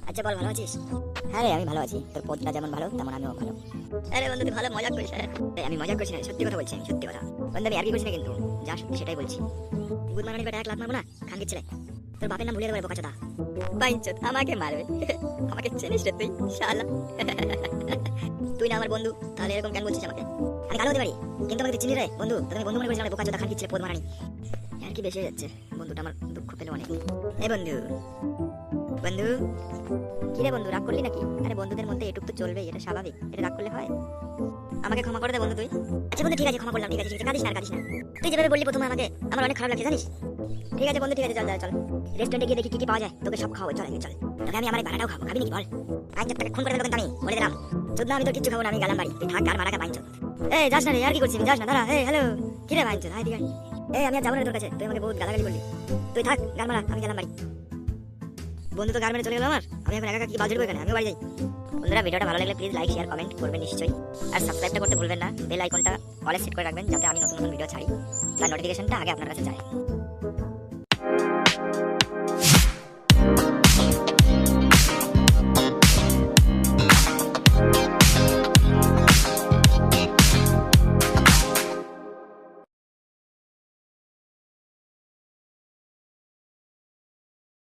আচ্ছা বল, ভালো আছিস? হ্যাঁ রে, আমি ভালো আছি। তোর পদটা যেমন ভালো তেমন আমিও ভালো। আরে বন্ধু, তুই ভালো মজা করিস। আমি মজা করছি না, সত্যি কথা বলছি, আমি সত্যি কথা বন্ধু। আমি আর কি করছি না, কিন্তু যা সত্যি সেটাই বলছি। গুড মারানি বেটা, এক লাত মারবো না খানকির ছেলে। তোর বাপের নাম ভুলে দেবো বোকাচোদা। বাইঞ্চোদ আমাকে মারবে? আমাকে চিনিস রে তুই শালা? তুই না আমার বন্ধু, তাহলে এরকম কেন বলছিস আমাকে? আমি কালো হতে পারি, কিন্তু আমাকে চিনি রে বন্ধু। তোকে বন্ধু মনে করিস না, বোকাচোদা খানকির ছেলে পদ মারানি। আর কি বেশি হয়ে যাচ্ছে, বন্ধুটা আমার দুঃখ পেলো অনেক। এ বন্ধু, বন্ধু কি রে বন্ধু, রাগ করলি নাকি? আরে বন্ধুদের মধ্যে এটুক তো চলবেই, এটা স্বাভাবিক। এটা রাগ করলে হয়? আমাকে ক্ষমা করে দে বন্ধু তুই। আচ্ছা বন্ধু, ঠিক আছে, ক্ষমা করলাম। ঠিক আছে, ঠিক আছে, কাঁদিস না, কাঁদিস না। তুই যেভাবে বললি প্রথমে আমাকে, আমার অনেক খারাপ লাগছে জানিস। ঠিক আছে বন্ধু, ঠিক আছে, চল চল চল, রেস্টুরেন্টে গিয়ে দেখি কি কি পাওয়া যায়, তোকে সব খাওয়াবো। চল চল, তোকে আমি আমার ভাড়াটাও খাবো, খাবি নাকি বল? আজ তোকে খুন করে দেবো কিন্তু আমি বলে দিলাম। চোদ না, আমি তোর কিচ্ছু খাবো না, আমি গেলাম বাড়ি। তুই থাক, গার মারা বাইঞ্চোদ। এই যাস না রে, আর কি করছিস? যাস না, দাঁড়া। এই হ্যালো, কি রে বাইঞ্চোদ, আয় দিকে। এই আমি আর যাবো না তোর কাছে, তুই আমাকে বহুত গালাগালি করলি। তুই থাক, গার মারা, আমি গেলাম বাড়ি। বন্ধু তো গার মেরে চলে গেল আমার, আমি এখন একা একা কি বাজ ধরবো এখানে? আমিও বাড়ি যাই। বন্ধুরা, ভিডিওটা ভালো লাগলে প্লিজ লাইক শেয়ার কমেন্ট করবেন নিশ্চয়ই। আর সাবস্ক্রাইবটা করতে ভুলবেন না। বেল আইকনটা অলে সেট করে রাখবেন, যাতে আমি নতুন নতুন ভিডিও ছাড়ি তার নোটিফিকেশনটা আগে আপনার কাছে যায়।